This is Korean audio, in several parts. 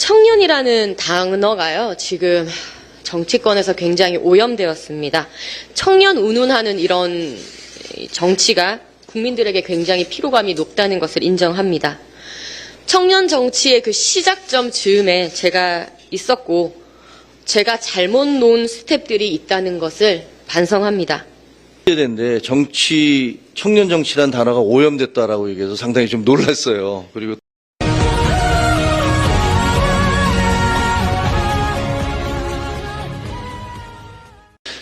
청년이라는 단어가요, 지금 정치권에서 굉장히 오염되었습니다. 청년 운운하는 이런 정치가 국민들에게 굉장히 피로감이 높다는 것을 인정합니다. 청년 정치의 그 시작점 즈음에 제가 있었고, 제가 잘못 놓은 스텝들이 있다는 것을 반성합니다. 되는데 청년 정치란 단어가 오염됐다라고 얘기해서 상당히 좀 놀랐어요. 그리고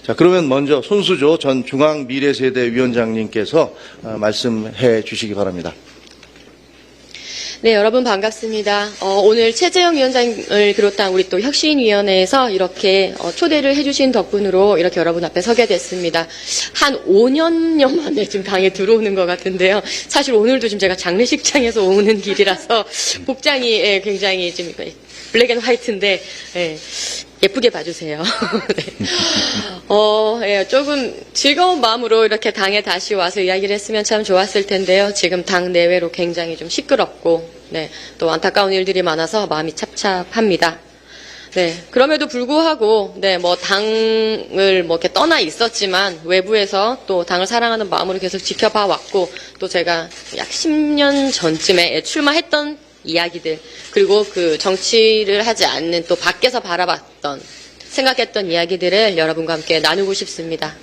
자, 그러면 먼저 손수조 전 중앙미래세대위원장님께서 말씀해 주시기 바랍니다. 네, 여러분 반갑습니다. 오늘 최재형 위원장을 비롯한 우리 또 혁신위원회에서 이렇게 초대를 해주신 덕분으로 이렇게 여러분 앞에 서게 됐습니다. 한 5년여 만에 지금 당에 들어오는 것 같은데요. 사실 오늘도 지금 제가 장례식장에서 오는 길이라서 복장이 굉장히 지금 블랙 앤 화이트인데 예쁘게 봐주세요. 네. 조금 즐거운 마음으로 이렇게 당에 다시 와서 이야기를 했으면 참 좋았을 텐데요. 지금 당 내외로 굉장히 좀 시끄럽고, 네, 또 안타까운 일들이 많아서 마음이 찹찹합니다. 네, 그럼에도 불구하고, 네, 당을 이렇게 떠나 있었지만, 외부에서 또 당을 사랑하는 마음으로 계속 지켜봐 왔고, 또 제가 약 10년 전쯤에 출마했던 이야기들, 그리고 그 정치를 하지 않는 또 밖에서 바라봤던, 생각했던 이야기들을 여러분과 함께 나누고 싶습니다.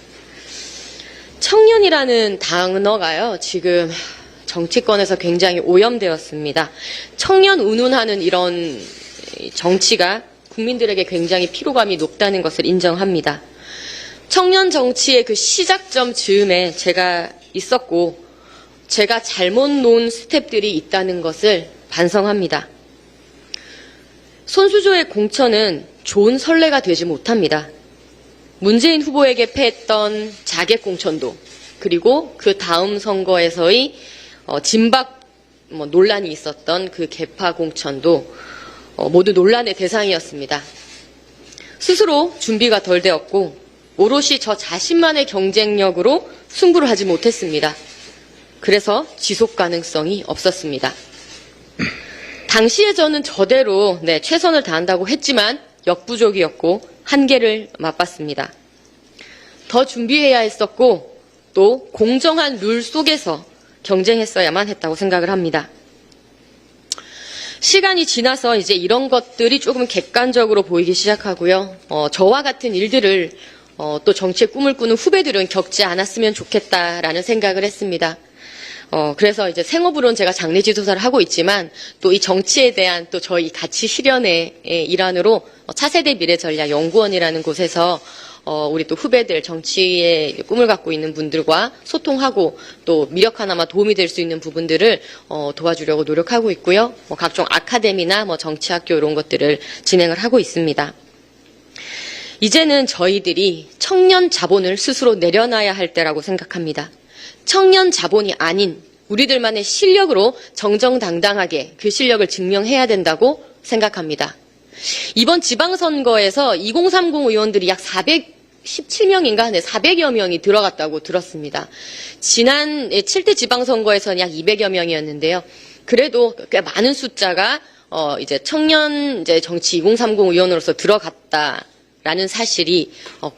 청년이라는 단어가요, 지금 정치권에서 굉장히 오염되었습니다. 청년 운운하는 이런 정치가 국민들에게 굉장히 피로감이 높다는 것을 인정합니다. 청년 정치의 그 시작점 즈음에 제가 있었고, 제가 잘못 놓은 스텝들이 있다는 것을 반성합니다. 손수조의 공천은 좋은 선례가 되지 못합니다. 문재인 후보에게 패했던 자객 공천도, 그리고 그 다음 선거에서의 진박 논란이 있었던 그 개파 공천도 모두 논란의 대상이었습니다. 스스로 준비가 덜 되었고, 오롯이 저 자신만의 경쟁력으로 승부를 하지 못했습니다. 그래서 지속 가능성이 없었습니다. 당시에 저는 저대로 최선을 다한다고 했지만 역부족이었고 한계를 맛봤습니다. 더 준비해야 했었고, 또 공정한 룰 속에서 경쟁했어야만 했다고 생각을 합니다. 시간이 지나서 이제 이런 것들이 조금 객관적으로 보이기 시작하고요. 저와 같은 일들을 또 정치의 꿈을 꾸는 후배들은 겪지 않았으면 좋겠다라는 생각을 했습니다. 그래서 이제 생업으로는 제가 장례지도사를 하고 있지만, 또 이 정치에 대한 또 저희 가치 실현의 일환으로 차세대 미래전략연구원이라는 곳에서 우리 또 후배들, 정치의 꿈을 갖고 있는 분들과 소통하고, 또 미력 하나마 도움이 될 수 있는 부분들을 도와주려고 노력하고 있고요. 각종 아카데미나 정치학교 이런 것들을 진행을 하고 있습니다. 이제는 저희들이 청년 자본을 스스로 내려놔야 할 때라고 생각합니다. 청년 자본이 아닌 우리들만의 실력으로 정정당당하게 그 실력을 증명해야 된다고 생각합니다. 이번 지방선거에서 2030 의원들이 약 417명인가? 400여 명이 들어갔다고 들었습니다. 지난 7대 지방선거에서는 약 200여 명이었는데요. 그래도 꽤 많은 숫자가 이제 청년 정치 2030 의원으로서 들어갔다라는 사실이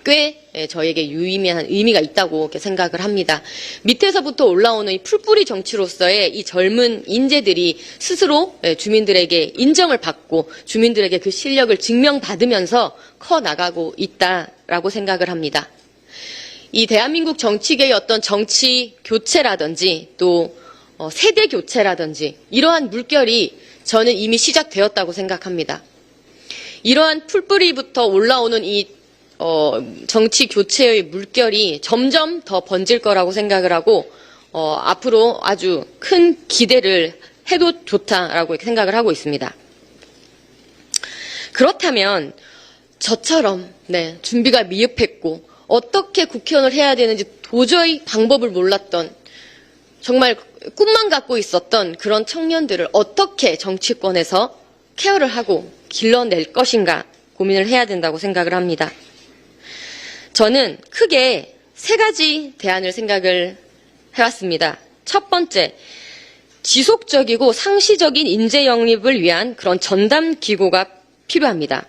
꽤 저에게 유의미한 의미가 있다고 이렇게 생각을 합니다. 밑에서부터 올라오는 이 풀뿌리 정치로서의 이 젊은 인재들이 스스로 주민들에게 인정을 받고 주민들에게 그 실력을 증명받으면서 커 나가고 있다라고 생각을 합니다. 이 대한민국 정치계의 어떤 정치 교체라든지 또 세대 교체라든지 이러한 물결이 저는 이미 시작되었다고 생각합니다. 이러한 풀뿌리부터 올라오는 이 정치 교체의 물결이 점점 더 번질 거라고 생각을 하고, 앞으로 아주 큰 기대를 해도 좋다라고 생각을 하고 있습니다. 그렇다면 저처럼 준비가 미흡했고 어떻게 국회의원을 해야 되는지 도저히 방법을 몰랐던, 정말 꿈만 갖고 있었던 그런 청년들을 어떻게 정치권에서 케어를 하고 길러낼 것인가 고민을 해야 된다고 생각을 합니다. 저는 크게 세 가지 대안을 생각을 해왔습니다. 첫 번째, 지속적이고 상시적인 인재 영입을 위한 그런 전담 기구가 필요합니다.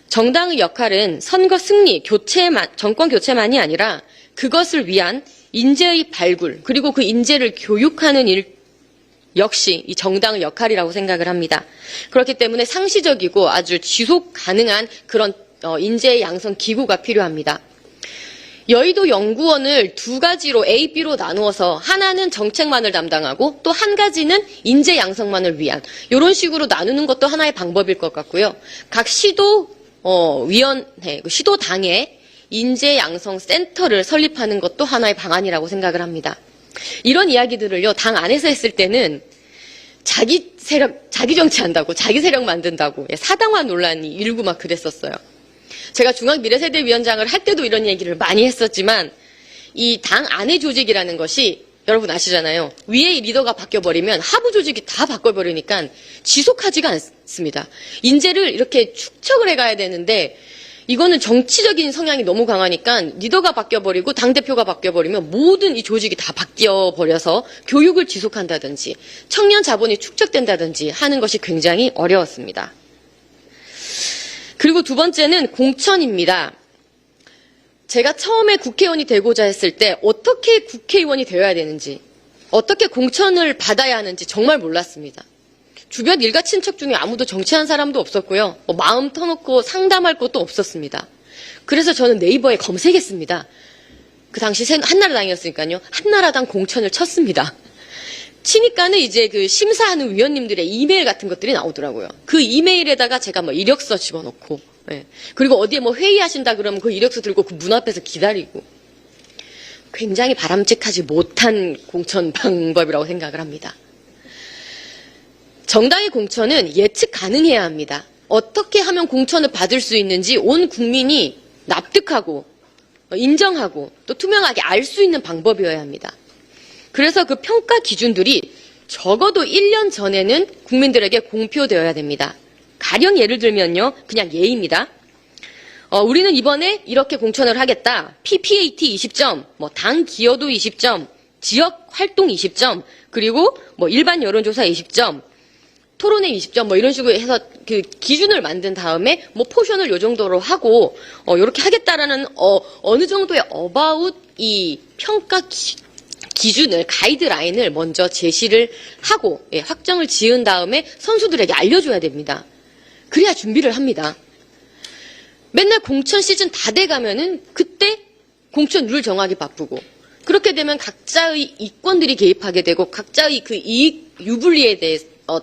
정당의 역할은 선거 승리, 정권 교체만이 아니라 그것을 위한 인재의 발굴, 그리고 그 인재를 교육하는 일 역시 이 정당의 역할이라고 생각을 합니다. 그렇기 때문에 상시적이고 아주 지속 가능한 그런 인재 양성 기구가 필요합니다. 여의도 연구원을 두 가지로 A, B로 나누어서 하나는 정책만을 담당하고 또 한 가지는 인재 양성만을 위한 이런 식으로 나누는 것도 하나의 방법일 것 같고요. 각 위원회, 시도당에 인재 양성 센터를 설립하는 것도 하나의 방안이라고 생각을 합니다. 이런 이야기들을요, 당 안에서 했을 때는 자기 정치한다고, 자기 세력 만든다고, 사당화 논란이 일고 막 그랬었어요. 제가 중앙미래세대위원장을 할 때도 이런 얘기를 많이 했었지만, 이 당 안의 조직이라는 것이 여러분 아시잖아요. 위의 리더가 바뀌어버리면 하부 조직이 다 바꿔버리니까 지속하지가 않습니다. 인재를 이렇게 축적을 해가야 되는데, 이거는 정치적인 성향이 너무 강하니까 리더가 바뀌어버리고 당대표가 바뀌어버리면 모든 이 조직이 다 바뀌어버려서 교육을 지속한다든지 청년 자본이 축적된다든지 하는 것이 굉장히 어려웠습니다. 그리고 두 번째는 공천입니다. 제가 처음에 국회의원이 되고자 했을 때 어떻게 국회의원이 되어야 되는지, 어떻게 공천을 받아야 하는지 정말 몰랐습니다. 주변 일가 친척 중에 아무도 정치한 사람도 없었고요. 마음 터놓고 상담할 것도 없었습니다. 그래서 저는 네이버에 검색했습니다. 그 당시 한나라당이었으니까요. 한나라당 공천을 쳤습니다. 치니까는 이제 그 심사하는 위원님들의 이메일 같은 것들이 나오더라고요. 그 이메일에다가 제가 이력서 집어넣고, 그리고 어디에 회의하신다 그러면 그 이력서 들고 그 문 앞에서 기다리고, 굉장히 바람직하지 못한 공천 방법이라고 생각을 합니다. 정당의 공천은 예측 가능해야 합니다. 어떻게 하면 공천을 받을 수 있는지 온 국민이 납득하고 인정하고 또 투명하게 알 수 있는 방법이어야 합니다. 그래서 그 평가 기준들이 적어도 1년 전에는 국민들에게 공표되어야 됩니다. 가령 예를 들면요. 그냥 예입니다. 우리는 이번에 이렇게 공천을 하겠다. PPAT 20점, 당 기여도 20점, 지역 활동 20점, 그리고 일반 여론조사 20점, 토론회 20점 이런 식으로 해서 그 기준을 만든 다음에 포션을 요 정도로 하고 이렇게 하겠다라는 어느 정도의 어바웃 이 평가 기준을 가이드라인을 먼저 제시를 하고 확정을 지은 다음에 선수들에게 알려줘야 됩니다. 그래야 준비를 합니다. 맨날 공천 시즌 다 돼가면은 그때 공천 룰 정하기 바쁘고 그렇게 되면 각자의 이권들이 개입하게 되고 각자의 그 이익 유불리에 대해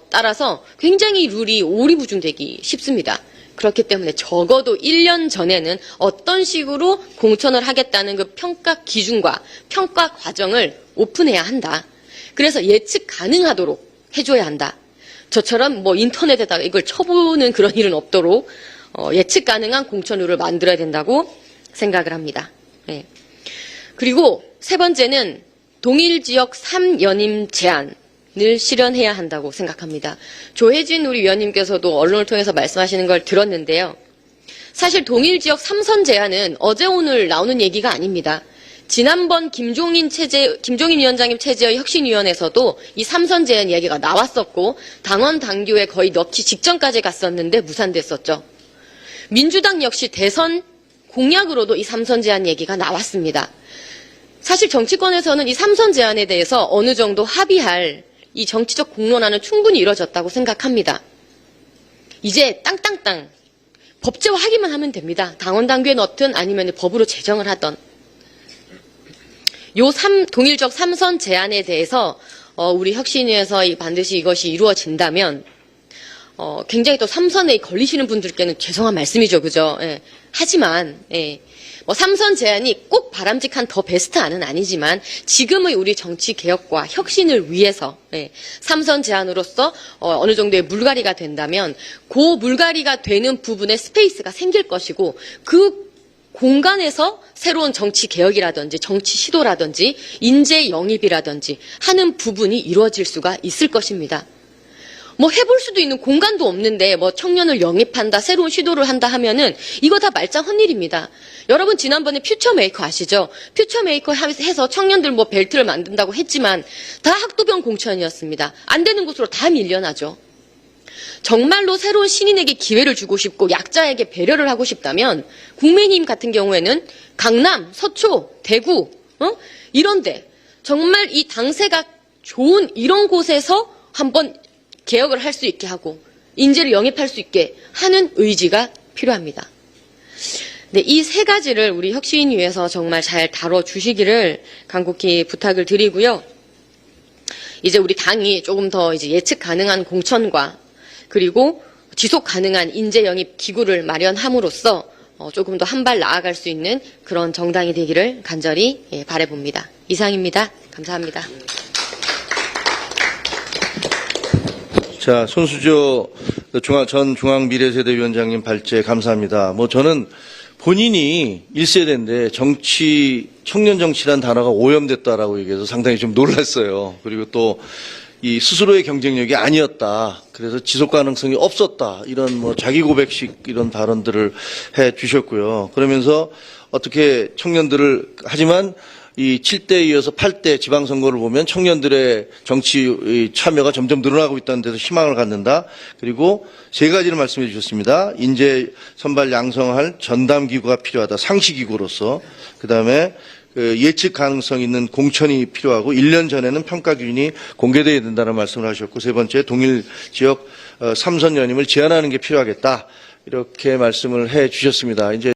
따라서 굉장히 룰이 오리무중되기 쉽습니다. 그렇기 때문에 적어도 1년 전에는 어떤 식으로 공천을 하겠다는 그 평가 기준과 평가 과정을 오픈해야 한다. 그래서 예측 가능하도록 해줘야 한다. 저처럼 인터넷에다가 이걸 쳐보는 그런 일은 없도록 예측 가능한 공천룰을 만들어야 된다고 생각을 합니다. 그리고 세 번째는 동일 지역 3연임 제한을 실현해야 한다고 생각합니다. 조혜진 우리 위원님께서도 언론을 통해서 말씀하시는 걸 들었는데요. 사실 동일 지역 3선 제한은 어제 오늘 나오는 얘기가 아닙니다. 지난번 김종인 위원장님 체제의 혁신위원회에서도 이 3선 제한 이야기가 나왔었고 당원 당규에 거의 넣기 직전까지 갔었는데 무산됐었죠. 민주당 역시 대선 공약으로도 이 3선 제한 얘기가 나왔습니다. 사실 정치권에서는 이 3선 제한에 대해서 어느 정도 합의할 이 정치적 공론화는 충분히 이뤄졌다고 생각합니다. 이제 땅땅땅 법제화하기만 하면 됩니다. 당원 당규에 넣든 아니면 법으로 제정을 하던. 동일적 3선 제안에 대해서 우리 혁신위에서 반드시 이것이 이루어진다면 굉장히 또 3선에 걸리시는 분들께는 죄송한 말씀이죠. 그죠? 하지만 3선 제안이 꼭 바람직한 더 베스트안은 아니지만 지금의 우리 정치 개혁과 혁신을 위해서 3선 제안으로서 어느 정도의 물갈이가 된다면 그 물갈이가 되는 부분에 스페이스가 생길 것이고 그 공간에서 새로운 정치 개혁이라든지 정치 시도라든지 인재 영입이라든지 하는 부분이 이루어질 수가 있을 것입니다. 뭐 해볼 수도 있는 공간도 없는데 뭐 청년을 영입한다, 새로운 시도를 한다 하면은 이거 다 말짱 헛일입니다. 여러분 지난번에 퓨처메이커 아시죠? 퓨처메이커 해서 청년들 뭐 벨트를 만든다고 했지만 다 학도병 공천이었습니다. 안 되는 곳으로 다 밀려나죠. 정말로 새로운 신인에게 기회를 주고 싶고 약자에게 배려를 하고 싶다면 국민의힘 같은 경우에는 강남, 서초, 대구 이런데 정말 이 당세가 좋은 이런 곳에서 한번 개혁을 할 수 있게 하고 인재를 영입할 수 있게 하는 의지가 필요합니다. 네, 이 세 가지를 우리 혁신위에서 정말 잘 다뤄주시기를 간곡히 부탁을 드리고요. 이제 우리 당이 조금 더 이제 예측 가능한 공천과 그리고 지속 가능한 인재 영입 기구를 마련함으로써 조금 더 한 발 나아갈 수 있는 그런 정당이 되기를 간절히 바라봅니다. 이상입니다. 감사합니다. 자, 손수조 전 중앙미래세대위원장님 발제 감사합니다. 뭐 저는 본인이 1세대인데 청년 정치란 단어가 오염됐다라고 얘기해서 상당히 좀 놀랐어요. 그리고 또 이 스스로의 경쟁력이 아니었다. 그래서 지속 가능성이 없었다. 이런 뭐 자기 고백식 이런 발언들을 해 주셨고요. 그러면서 어떻게 청년들을 하지만 이 7대 이어서 8대 지방선거를 보면 청년들의 정치 참여가 점점 늘어나고 있다는 데서 희망을 갖는다. 그리고 세 가지를 말씀해 주셨습니다. 인재 선발 양성할 전담기구가 필요하다. 상시기구로서. 그다음에 예측 가능성 있는 공천이 필요하고 1년 전에는 평가 기준이 공개되어야 된다는 말씀을 하셨고 세 번째 동일 지역 3선 연임을 제한하는 게 필요하겠다. 이렇게 말씀을 해 주셨습니다. 이제